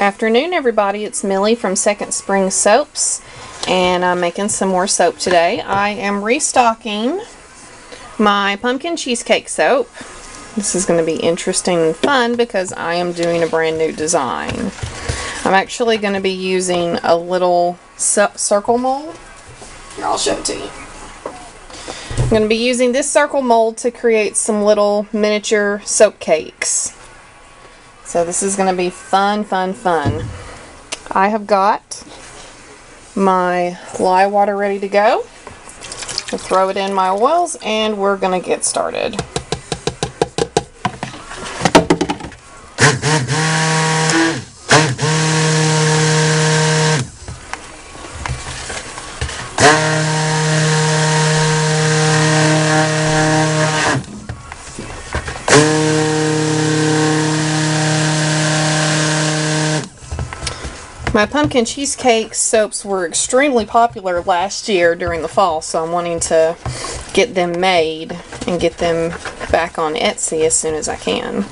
Afternoon, everybody. It's Millie from Second Spring Soaps, and I'm making some more soap today. I am restocking my Pumpkin Cheesecake Soap. This is going to be interesting and fun because I am doing a brand new design. I'm actually going to be using a little circle mold. Here, I'll show it to you. I'm going to be using this circle mold to create some little miniature soap cakes. So this is going to be fun, fun, fun. I have got my lye water ready to go. I'll throw it in my oils and we're going to get started. My pumpkin cheesecake soaps were extremely popular last year during the fall, so I'm wanting to get them made and get them back on Etsy as soon as I can.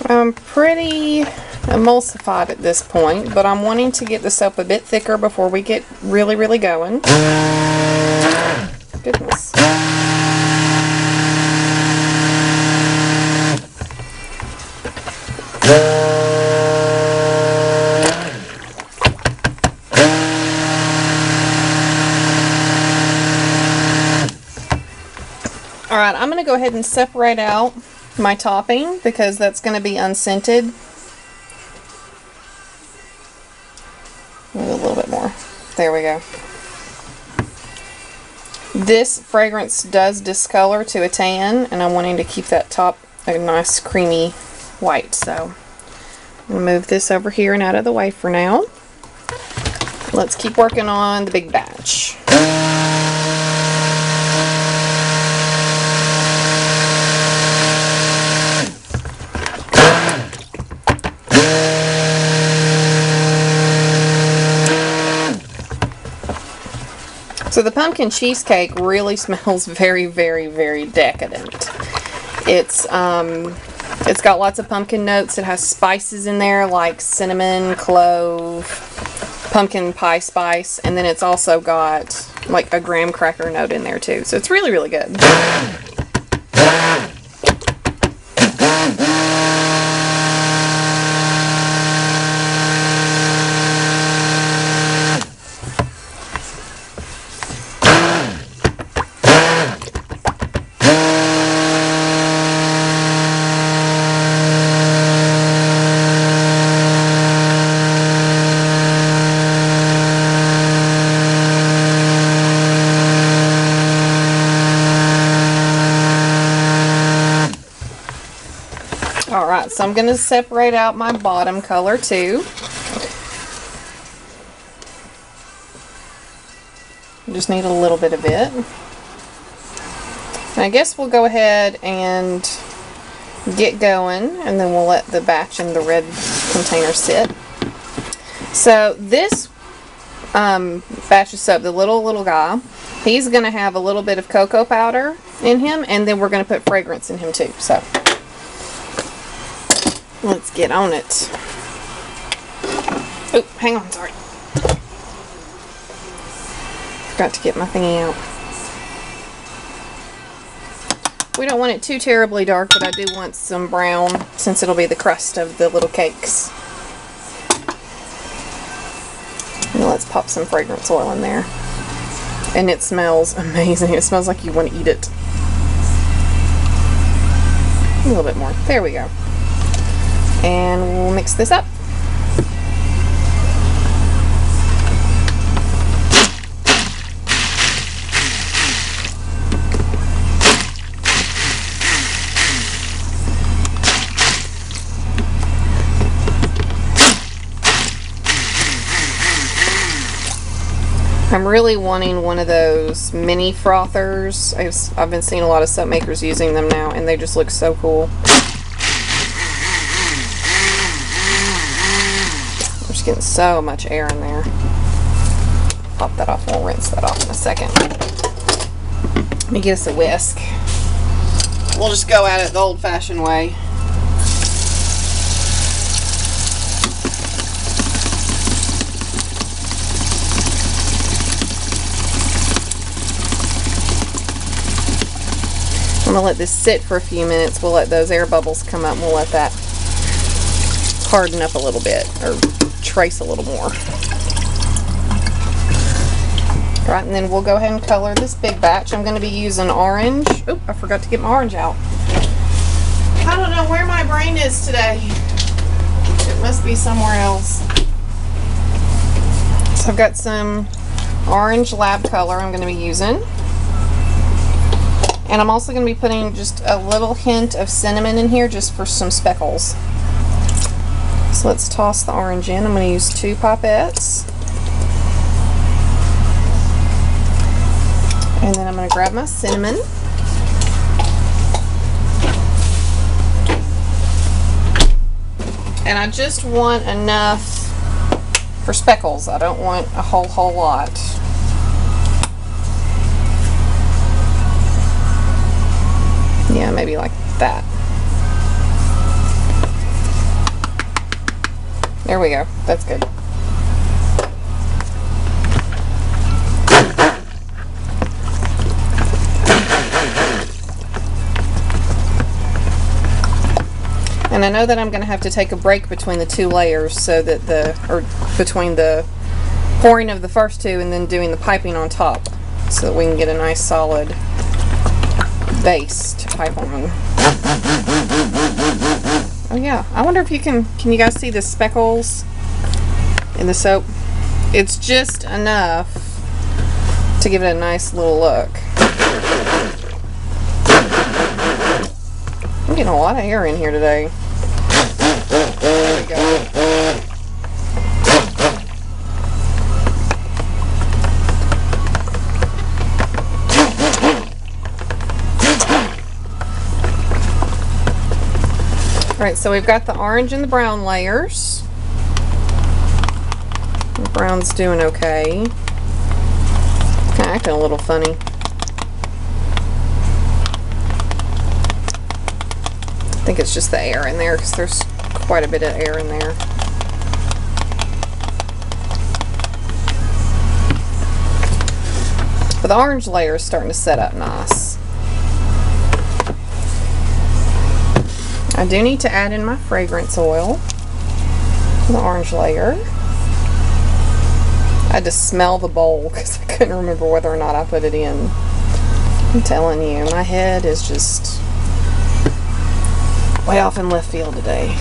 I'm pretty emulsified at this point, but I'm wanting to get the soap a bit thicker before we get really, really going. Goodness. Alright, I'm going to go ahead and separate out my topping because that's going to be unscented. Maybe a little bit more. There we go. This fragrance does discolor to a tan, and I'm wanting to keep that top a nice creamy white. So I'm going to move this over here and out of the way for now. Let's keep working on the big batch. So the pumpkin cheesecake really smells very, very, very decadent. It's got lots of pumpkin notes. It has spices in there like cinnamon, clove, pumpkin pie spice, and then it's also got like a graham cracker note in there too. So it's really, really good. Alright, so I'm going to separate out my bottom color too. Just need a little bit of it. And I guess we'll go ahead and get going, and then we'll let the batch in the red container sit. So this batch of soap, the little guy, he's going to have a little bit of cocoa powder in him, and then we're going to put fragrance in him too. So let's get on it. Oh, hang on, sorry. Forgot to get my thingy out. We don't want it too terribly dark, but I do want some brown since it'll be the crust of the little cakes. Now let's pop some fragrance oil in there. And it smells amazing. It smells like you want to eat it. A little bit more. There we go. And we'll mix this up. I'm really wanting one of those mini frothers. I've been seeing a lot of soap makers using them now, and they just look so cool. I'm just getting so much air in there. Pop that off. We'll rinse that off in a second. Let me get us a whisk. We'll just go at it the old-fashioned way. I'm going to let this sit for a few minutes. We'll let those air bubbles come up and we'll let that harden up a little bit, or trace a little more. Right, and then we'll go ahead and color this big batch. I'm going to be using orange. Oop, I forgot to get my orange out. I don't know where my brain is today. It must be somewhere else. So I've got some orange lab color I'm going to be using. And I'm also going to be putting just a little hint of cinnamon in here just for some speckles. So let's toss the orange in. I'm going to use 2 pipettes. And then I'm going to grab my cinnamon. And I just want enough for speckles. I don't want a whole lot. Yeah, maybe like that. There we go. That's good. And I know that I'm going to have to take a break between the 2 layers so that between the pouring of the first 2 and then doing the piping on top, so that we can get a nice solid base to pipe on. Oh yeah, I wonder if you can you guys see the speckles in the soap? It's just enough to give it a nice little look. I'm getting a lot of air in here today. There we go. Alright, so we've got the orange and the brown layers. The brown's doing okay. Kind of acting a little funny. I think it's just the air in there because there's quite a bit of air in there. But the orange layer is starting to set up nice. I do need to add in my fragrance oil to the orange layer. I had to smell the bowl because I couldn't remember whether or not I put it in. I'm telling you, my head is just way off in left field today.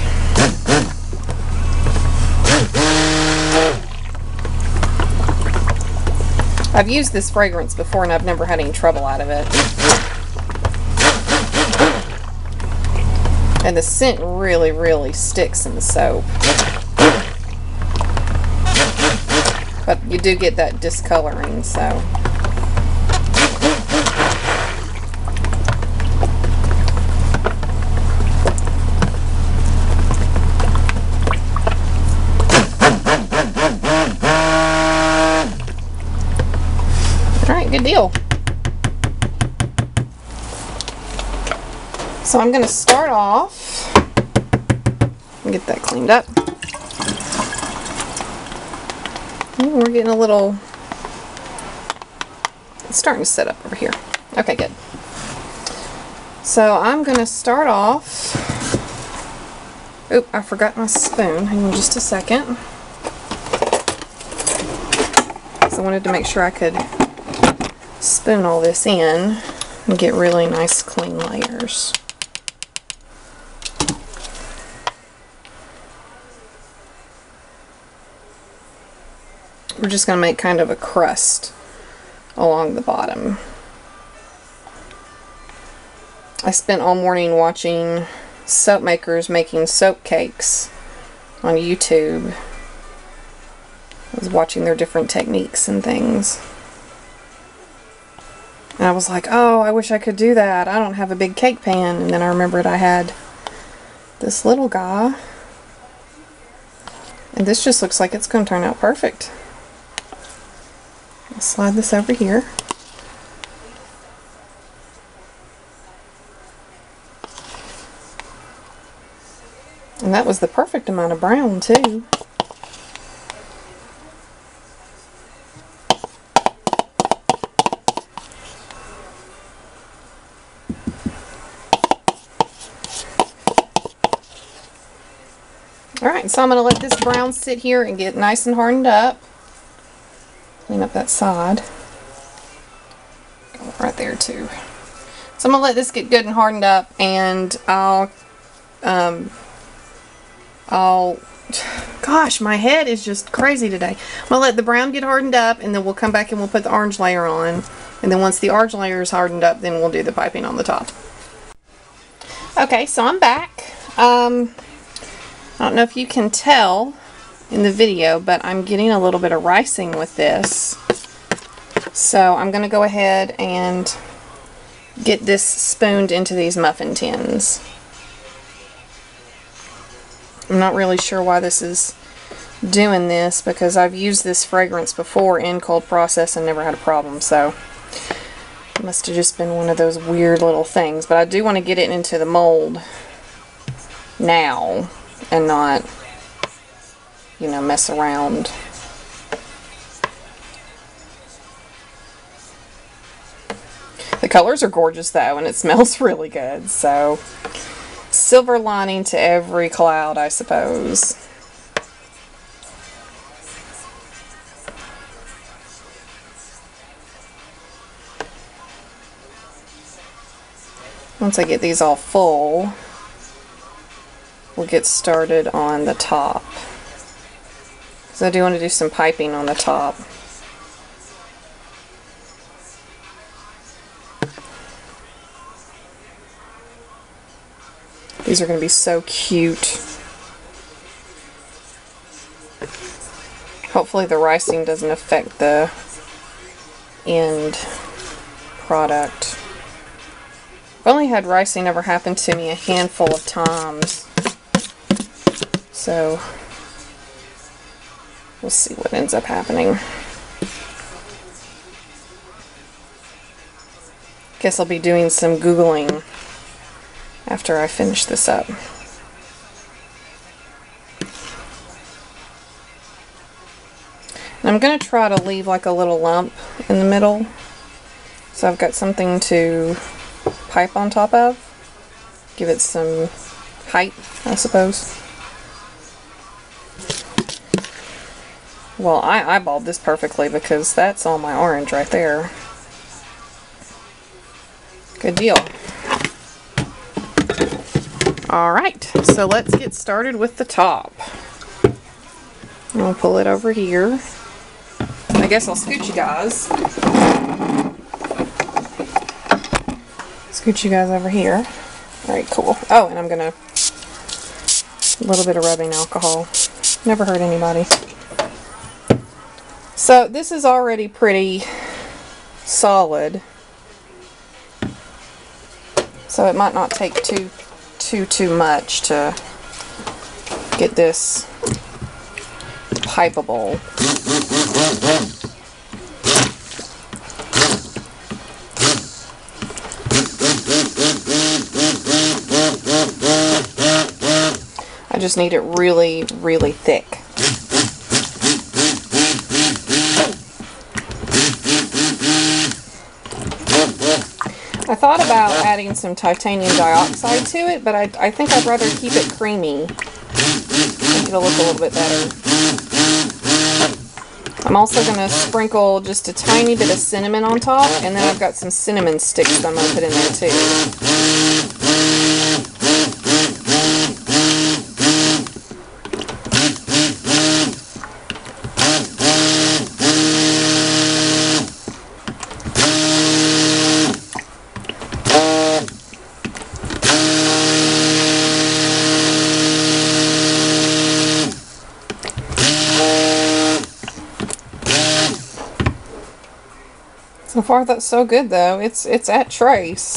I've used this fragrance before and I've never had any trouble out of it. And the scent really, really sticks in the soap. But you do get that discoloring, so. Alright, good deal. So I'm going to start off and get that cleaned up. Ooh, we're getting a little, it's starting to set up over here. Okay, good. So I'm going to start off, oop, I forgot my spoon. Hang on just a second. So I wanted to make sure I could spoon all this in and get really nice clean layers. We're just going to make kind of a crust along the bottom. I spent all morning watching soap makers making soap cakes on YouTube. I was watching their different techniques and things. And I was like, oh, I wish I could do that. I don't have a big cake pan. And then I remembered I had this little guy. And this just looks like it's going to turn out perfect. I'll slide this over here. And that was the perfect amount of brown too. Alright, so I'm going to let this brown sit here and get nice and hardened up. Clean up that side. Go right there too. So I'm going to let this get good and hardened up, and gosh, my head is just crazy today. I'm going to let the brown get hardened up, and then we'll come back and we'll put the orange layer on. And then once the orange layer is hardened up, then we'll do the piping on the top. Okay, so I'm back. I don't know if you can tell in the video, but I'm getting a little bit of ricing with this. So I'm going to go ahead and get this spooned into these muffin tins. I'm not really sure why this is doing this, because I've used this fragrance before in cold process and never had a problem, so it must have just been one of those weird little things. But I do want to get it into the mold now and not, you know, mess around. The colors are gorgeous though, and it smells really good, so silver lining to every cloud, I suppose. Once I get these all full, we'll get started on the top. So I do want to do some piping on the top. These are going to be so cute. Hopefully the ricing doesn't affect the end product. I've only had ricing ever happen to me a handful of times. So we'll see what ends up happening. Guess I'll be doing some Googling after I finish this up. And I'm going to try to leave like a little lump in the middle, so I've got something to pipe on top of. Give it some height, I suppose. Well, I eyeballed this perfectly because that's all my orange right there. Good deal. Alright, so let's get started with the top. I'll pull it over here. I guess I'll scoot you guys. Scoot you guys over here. Alright, cool. Oh, and I'm gonna... a little bit of rubbing alcohol. Never hurt anybody. So, this is already pretty solid. So it might not take too much to get this pipeable. I just need it really, really thick. I thought about adding some titanium dioxide to it, but I think I'd rather keep it creamy. I think it'll look a little bit better. I'm also going to sprinkle just a tiny bit of cinnamon on top, and then I've got some cinnamon sticks that I'm going to put in there too. So far that's so good though. It's at trace.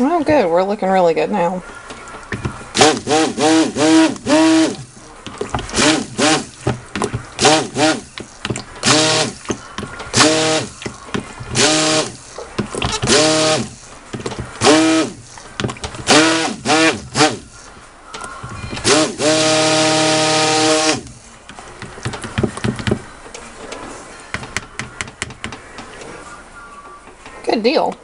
Oh, good. We're looking really good now. Good deal.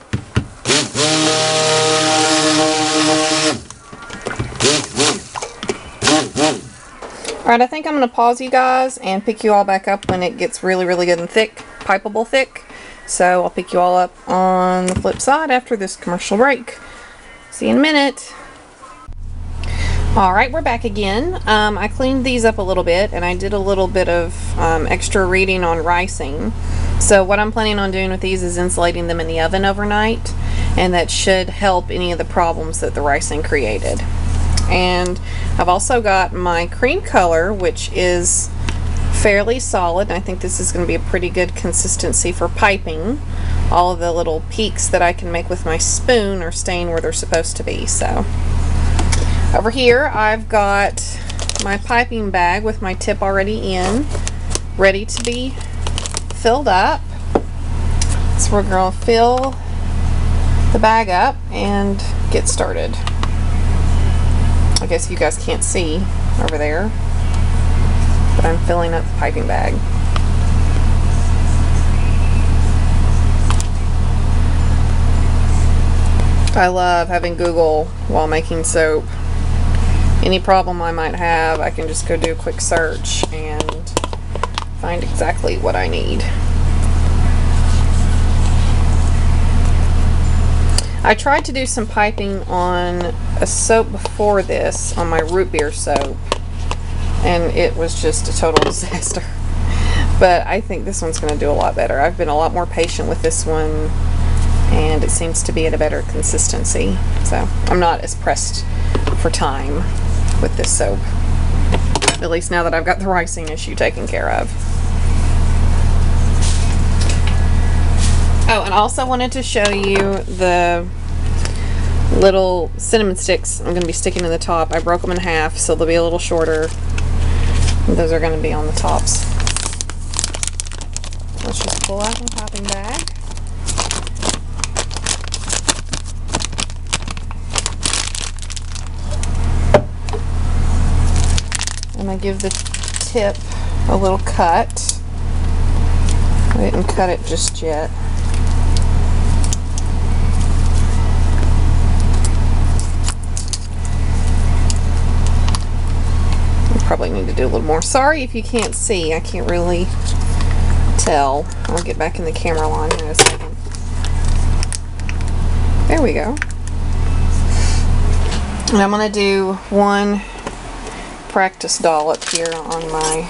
Alright, I think I'm going to pause you guys and pick you all back up when it gets really, really good and thick, pipeable thick. So I'll pick you all up on the flip side after this commercial break. See you in a minute. Alright, we're back again. I cleaned these up a little bit and I did a little bit of extra reading on ricing. So what I'm planning on doing with these is insulating them in the oven overnight, and that should help any of the problems that the ricing created. And I've also got my cream color, which is fairly solid. I think this is going to be a pretty good consistency for piping. All of the little peaks that I can make with my spoon are staying where they're supposed to be. So over here I've got my piping bag with my tip already in, ready to be filled up. So we're going to fill the bag up and get started. I guess you guys can't see over there, but I'm filling up the piping bag. I love having Google while making soap. Any problem I might have, I can just go do a quick search and find exactly what I need. I tried to do some piping on a soap before this, on my root beer soap, and it was just a total disaster. But I think this one's going to do a lot better. I've been a lot more patient with this one, and it seems to be at a better consistency. So I'm not as pressed for time with this soap, at least now that I've got the ricing issue taken care of. Oh, and I also wanted to show you the little cinnamon sticks I'm going to be sticking in the top. I broke them in half so they'll be a little shorter. And those are going to be on the tops. Let's just pull out the piping bag. And I give the tip a little cut. I didn't cut it just yet. Probably need to do a little more. Sorry if you can't see. I can't really tell. I'll get back in the camera line in a second. There we go. And I'm going to do one practice dollop here on my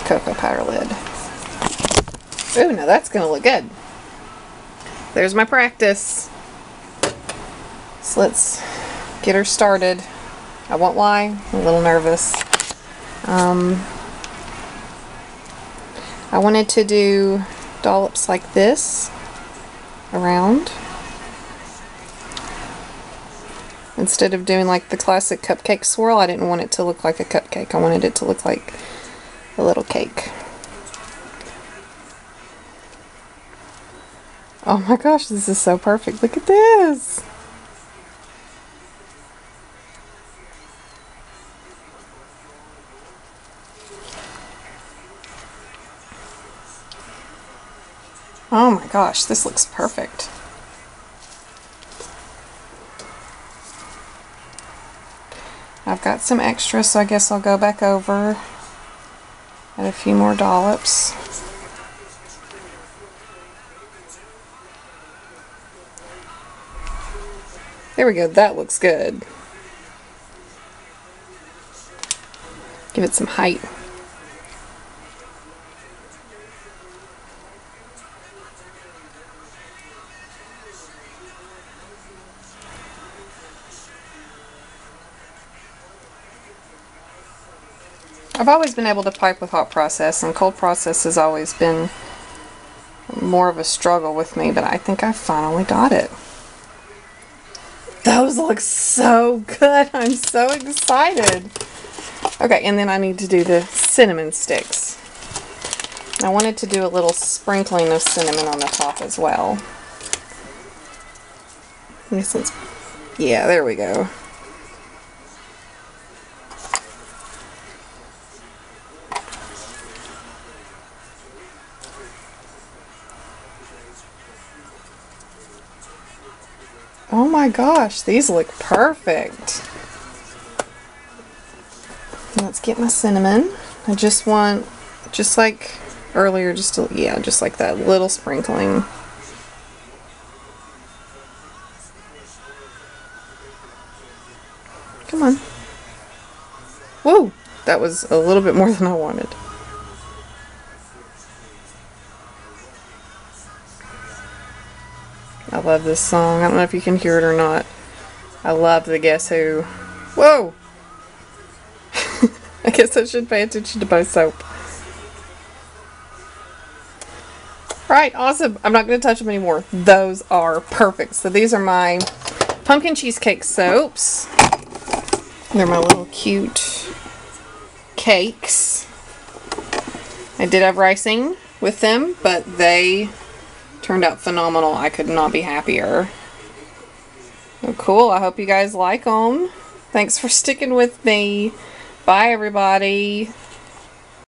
cocoa powder lid. Ooh, now that's going to look good. There's my practice. So let's get her started. I won't lie, I'm a little nervous. I wanted to do dollops like this around, instead of doing like the classic cupcake swirl. I didn't want it to look like a cupcake. I wanted it to look like a little cake. Oh my gosh, this is so perfect. Look at this. Oh my gosh, this looks perfect. I've got some extra, so I guess I'll go back over, add a few more dollops. There we go, that looks good. Give it some height. I've always been able to pipe with hot process, and cold process has always been more of a struggle with me, but I think I finally got it. Those look so good. I'm so excited. Okay, and then I need to do the cinnamon sticks. I wanted to do a little sprinkling of cinnamon on the top as well. Yeah, there we go. Oh my gosh, these look perfect. Let's get my cinnamon. I just want, just like earlier, just like that little sprinkling. Come on. Whoa, that was a little bit more than I wanted. I love this song. I don't know if you can hear it or not. I love the Guess Who. Whoa! I guess I should pay attention to both soap. Alright, awesome. I'm not going to touch them anymore. Those are perfect. So these are my pumpkin cheesecake soaps. They're my little cute cakes. I did have ricing with them, but they turned out phenomenal. I could not be happier. Oh, cool. I hope you guys like them. Thanks for sticking with me. Bye, everybody.